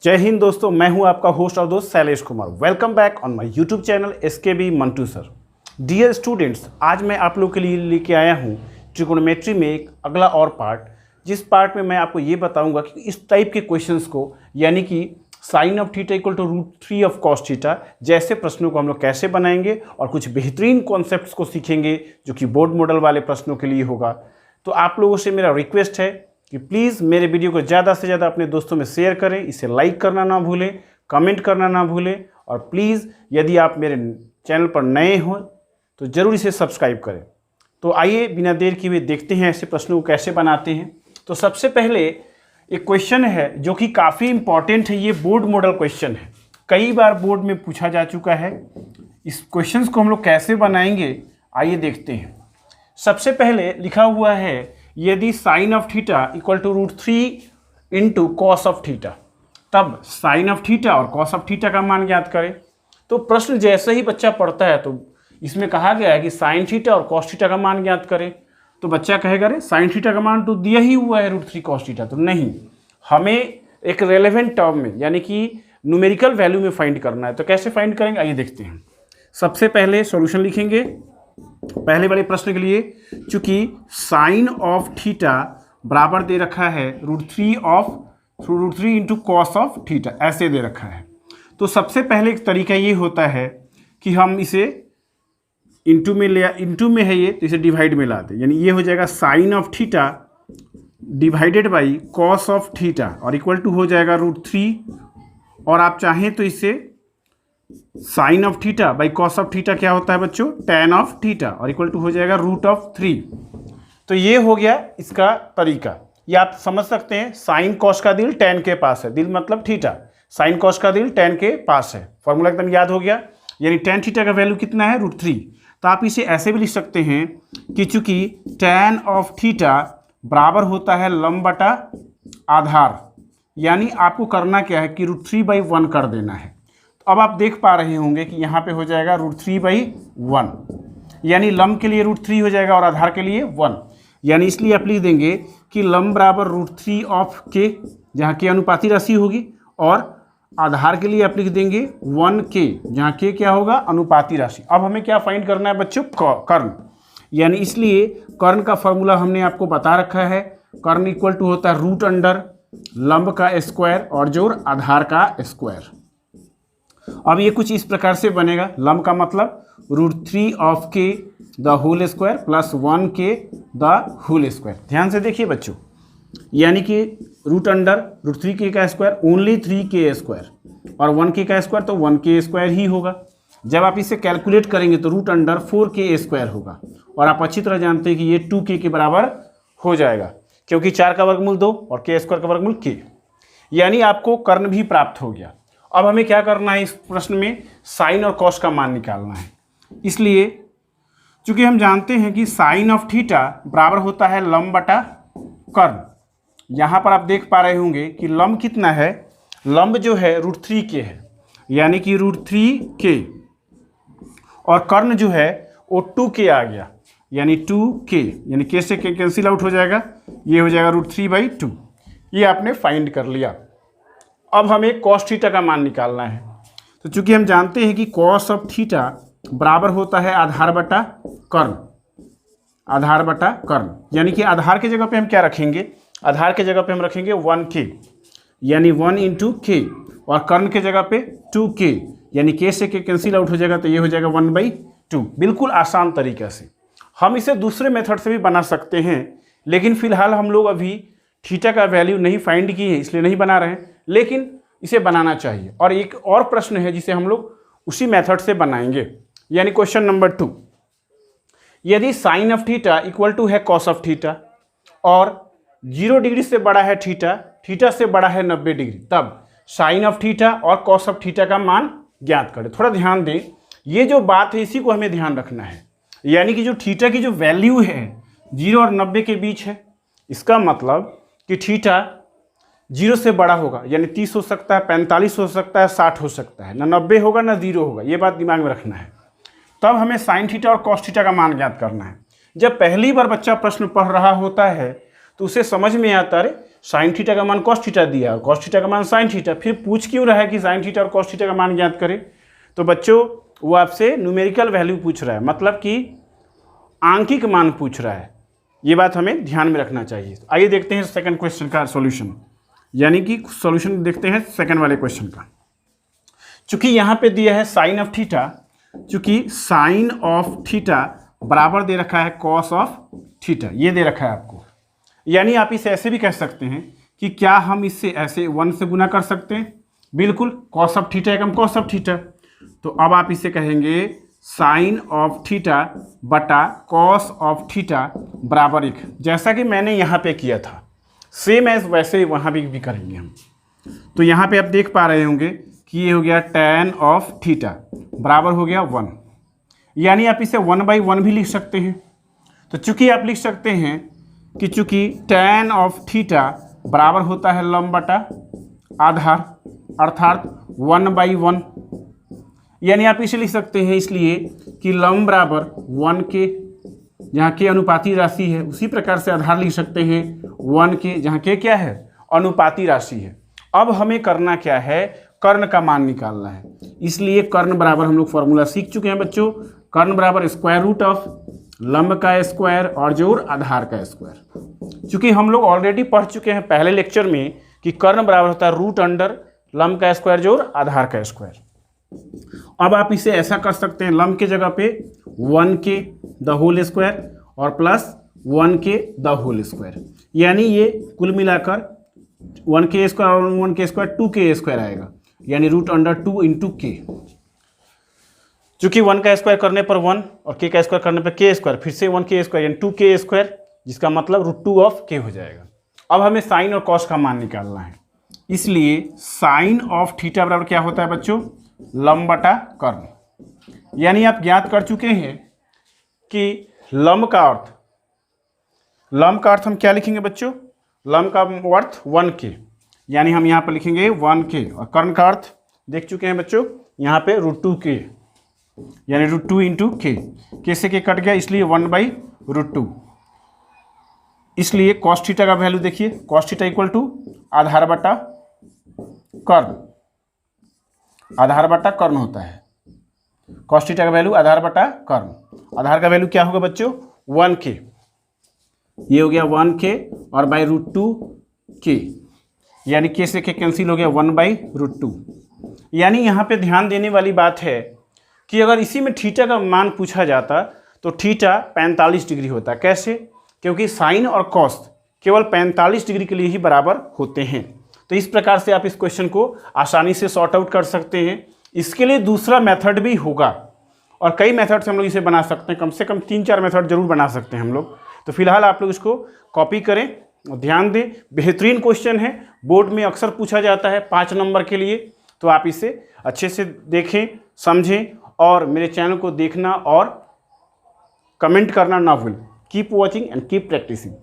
जय हिंद दोस्तों, मैं हूं आपका होस्ट और दोस्त Shailesh Kumar. Welcome back on my YouTube channel SKB Mantu sir. Dear students, आज मैं आप लोग के लिए लेके आया हूं ट्रिगोनोमेट्री में एक अगला और पार्ट, जिस पार्ट में मैं आपको ये बताऊंगा कि इस टाइप के क्वेश्चंस को, यानी कि sine of theta equal to √3 of cos theta जैसे प्रश्नों को हम लोग कैसे बनाएंगे और कुछ बेहतरीन कॉन्सेप्ट्स को सीखेंगे जो कि बोर्ड मॉडल वाले प्रश्नों के लिए होगा। तो आप लोगों से मेरा रिक्वेस्ट है कि प्लीज़ मेरे वीडियो को ज़्यादा से ज़्यादा अपने दोस्तों में शेयर करें, इसे लाइक करना ना भूलें, कमेंट करना ना भूलें, और प्लीज़ यदि आप मेरे चैनल पर नए हों तो ज़रूर इसे सब्सक्राइब करें। तो आइए बिना देर किए हुए देखते हैं ऐसे प्रश्नों को कैसे बनाते हैं। तो सबसे पहले एक क्वेश्चन है जो कि काफ़ी इंपॉर्टेंट है। ये बोर्ड मॉडल क्वेश्चन है, कई बार बोर्ड में पूछा जा चुका है। इस क्वेश्चन को हम लोग कैसे बनाएंगे आइए देखते हैं। सबसे पहले लिखा हुआ है, यदि sine of theta equal to √3 into cos of theta, तब साइन ऑफ थीटा और कॉस ऑफ थीटा का मान ज्ञात करें। तो प्रश्न जैसे ही बच्चा पढ़ता है तो इसमें कहा गया है कि साइन थीटा और कॉस थीटा का मान ज्ञात करें। तो बच्चा कहेगा अरे साइन थीटा का मान तो दिया ही हुआ है √3 कॉस थीटा। तो नहीं, हमें एक रेलेवेंट टर्म में यानी कि न्यूमेरिकल वैल्यू में फाइंड करना है। तो कैसे फाइंड करेंगे आइए देखते हैं। सबसे पहले सॉल्यूशन लिखेंगे पहले वाले प्रश्न के लिए। चूंकि साइन ऑफ थीटा बराबर दे रखा है √3 इंटू कॉस ऑफ थीटा, ऐसे दे रखा है। तो सबसे पहले एक तरीका ये होता है कि हम इसे इंटू में है ये, तो इसे डिवाइड में लाते, यानी ये हो जाएगा sine of theta divided by cos of theta और इक्वल टू हो जाएगा √3, और आप चाहें तो इसे sine of theta by cos of theta क्या होता है बच्चों, tan ऑफ थीटा, और इक्वल टू हो जाएगा √3। तो ये हो गया इसका तरीका। ये आप समझ सकते हैं, साइन कॉस का दिल tan के पास है, दिल मतलब थीटा, साइन कॉस का दिल tan के पास है। फॉर्मूला एकदम याद हो गया, यानी tan थीटा का वैल्यू कितना है √3। तो आप इसे ऐसे भी लिख सकते हैं कि चूंकि tan ऑफ थीटा बराबर होता है लंब बटा आधार, यानी आपको करना क्या है कि √3/1 कर देना है। अब आप देख पा रहे होंगे कि यहाँ पे हो जाएगा √3/1, यानी लंब के लिए √3 हो जाएगा और आधार के लिए 1, यानी इसलिए आप लिख देंगे कि लंब बराबर √3 ऑफ के, जहाँ के अनुपाती राशि होगी, और आधार के लिए आप लिख देंगे 1k, जहाँ के क्या होगा, अनुपाती राशि। अब हमें क्या फाइंड करना है बच्चों, कर्ण, यानी इसलिए कर्ण का फॉर्मूला हमने आपको बता रखा है। कर्ण इक्वल टू होता है √ लंब का स्क्वायर और जोड़ आधार का स्क्वायर। अब ये कुछ इस प्रकार से बनेगा, लंब का मतलब √3 ऑफ के the whole square plus 1k the whole square. ध्यान से देखिए बच्चों, यानी कि √√3k का स्क्वायर ओनली 3k स्क्वायर, और 1k का स्क्वायर तो 1k स्क्वायर ही होगा। जब आप इसे कैलकुलेट करेंगे तो √4k स्क्वायर होगा, और आप अच्छी तरह जानते हैं कि ये 2k के बराबर हो जाएगा, क्योंकि 4 का वर्गमूल 2 और k स्क्वायर का वर्गमूल k, यानी आपको कर्ण भी प्राप्त हो गया। अब हमें क्या करना है, इस प्रश्न में साइन और कॉस का मान निकालना है। इसलिए चूंकि हम जानते हैं कि साइन ऑफ थीटा बराबर होता है लंब बटा कर्ण, यहाँ पर आप देख पा रहे होंगे कि लंब कितना है, लंब जो है √3k है, यानी कि √3k, और कर्ण जो है वो 2k आ गया, यानी 2k, यानी k से k कैंसिल आउट हो जाएगा, ये हो जाएगा √3/2। ये आपने फाइंड कर लिया। अब हमें कॉस थीटा का मान निकालना है। तो चूंकि हम जानते हैं कि कॉस ऑफ थीटा बराबर होता है आधार बटा कर्ण, आधार बटा कर्ण, यानी कि आधार की जगह पे हम क्या रखेंगे, आधार की जगह पे हम रखेंगे 1k, यानी 1 इंटू k, और कर्ण के जगह पे 2k, यानी k से k कैंसिल आउट हो जाएगा, तो ये हो जाएगा 1/2। बिल्कुल आसान तरीके से हम इसे दूसरे मेथड से भी बना सकते हैं, लेकिन फिलहाल हम लोग अभी थीटा का वैल्यू नहीं फाइंड किए हैं, इसलिए नहीं बना रहे हैं, लेकिन इसे बनाना चाहिए। और एक और प्रश्न है जिसे हम लोग उसी मेथड से बनाएंगे, यानी क्वेश्चन नंबर 2। यदि sine of theta equal to है कॉस ऑफ थीटा और 0 डिग्री से बड़ा है थीटा, थीटा से बड़ा है 90 डिग्री, तब साइन ऑफ थीटा और कॉस ऑफ थीटा का मान ज्ञात करें। थोड़ा ध्यान दें, ये जो बात है इसी को हमें ध्यान रखना है, यानी कि जो थीटा की जो वैल्यू है 0 और 90 के बीच है, इसका मतलब कि थीटा 0 से बड़ा होगा, यानी 30 हो सकता है, 45 हो सकता है, 60 हो सकता है, ना 90 होगा ना 0 होगा। ये बात दिमाग में रखना है। तब हमें साइन थीटा और कॉस थीटा का मान ज्ञात करना है। जब पहली बार बच्चा प्रश्न पढ़ रहा होता है तो उसे समझ में आता है साइन थीटा का मान कॉस थीटा दिया और कॉस थीटा का मान साइन थीटा, फिर पूछ क्यों रहा है कि साइन थीटा और कॉस थीटा का मान ज्ञात करें? तो बच्चों वो आपसे न्यूमेरिकल वैल्यू पूछ रहा है, मतलब कि आंकिक मान पूछ रहा है। ये बात हमें ध्यान में रखना चाहिए। आइए देखते हैं सेकंड क्वेश्चन का सॉल्यूशन, यानी कि सॉल्यूशन देखते हैं सेकंड वाले क्वेश्चन का। चूंकि यहाँ पे दिया है साइन ऑफ थीटा, चूंकि साइन ऑफ थीटा बराबर दे रखा है कॉस ऑफ थीटा, ये दे रखा है आपको, यानी आप इसे ऐसे भी कह सकते हैं कि क्या हम इससे ऐसे 1 से गुना कर सकते हैं? बिल्कुल, cos of theta Ekam cos of theta. तो अब आप इसे कहेंगे साइन ऑफ थीटा बटा कॉस ऑफ थीटा बराबर 1, जैसा कि मैंने यहाँ पे किया था, सेम एज वैसे वहाँ भी करेंगे हम। तो यहाँ पे आप देख पा रहे होंगे कि ये हो गया tan ऑफ थीटा बराबर हो गया 1, यानी आप इसे 1/1 भी लिख सकते हैं। तो चूंकि आप लिख सकते हैं कि चूंकि tan ऑफ थीटा बराबर होता है लंब बटा आधार, अर्थात 1/1, यानी आप इसे लिख सकते हैं इसलिए कि लंब बराबर 1 के, जहाँ के अनुपाती राशि है, उसी प्रकार से आधार लिख सकते हैं 1 के, जहाँ के क्या है, अनुपाती राशि है। अब हमें करना क्या है, कर्ण का मान निकालना है, इसलिए कर्ण बराबर हम लोग फॉर्मूला सीख चुके हैं बच्चों, कर्ण बराबर स्क्वायर रूट ऑफ लंब का स्क्वायर और जोड़ आधार का स्क्वायर। चूंकि हम लोग ऑलरेडी पढ़ चुके हैं पहले लेक्चर में कि कर्ण बराबर होता है रूट अंडर लंब का स्क्वायर जोड़ आधार का स्क्वायर। अब आप इसे ऐसा कर सकते हैं, लंब के जगह पे 1 के द होल स्क्वायर और प्लस 1 के द होल स्क्वायर, यानी ये कुल मिलाकर 1 के स्क्वायर और 1 के स्क्वायर 2 के स्क्वायर आएगा, यानी रूट अंडर 2 इंटू के। चूंकि 1 का स्क्वायर करने पर 1 और के का स्क्वायर करने पर के स्क्वायर, फिर से 1 के स्क्वायर यानी 2 के स्क्वायर, जिसका मतलब रूट 2 ऑफ के हो जाएगा। अब हमें साइन और कॉस का मान निकालना है, इसलिए साइन ऑफ थीटा बराबर क्या होता है बच्चों, लंब बटा कर्ण। यानी आप ज्ञात कर चुके हैं कि लंब का अर्थ हम क्या लिखेंगे बच्चों, लंब का अर्थ 1 के, यानी हम यहाँ पर लिखेंगे 1 के, और कर्ण का अर्थ देख चुके हैं बच्चों, यहाँ पे रूट 2 के, यानी रूट 2 इंटू के से के कट गया, इसलिए 1/√2। इसलिए कॉस थीटा का वैल्यू देखिए, कॉस थीटा इक्वल टू आधार बटा कर्ण, आधार बटा कर्ण होता है। कॉस थीटा का वैल्यू आधार बटा कर्ण, आधार का वैल्यू क्या होगा बच्चों, 1 के, ये हो गया 1 के और बाई √2 के, यानी के से के कैंसिल हो गया 1/√2। यानी यहाँ पे ध्यान देने वाली बात है कि अगर इसी में थीटा का मान पूछा जाता तो थीटा 45 डिग्री होता। कैसे? क्योंकि साइन और कॉस केवल 45 डिग्री के लिए ही बराबर होते हैं। तो इस प्रकार से आप इस क्वेश्चन को आसानी से सॉर्ट आउट कर सकते हैं। इसके लिए दूसरा मेथड भी होगा और कई मेथड से हम लोग इसे बना सकते हैं, कम से कम 3-4 मेथड जरूर बना सकते हैं हम लोग। तो फिलहाल आप लोग इसको कॉपी करें और ध्यान दें, बेहतरीन क्वेश्चन है, बोर्ड में अक्सर पूछा जाता है 5 नंबर के लिए। तो आप इसे अच्छे से देखें, समझें और मेरे चैनल को देखना और कमेंट करना ना भूलें। Keep watching and keep practising.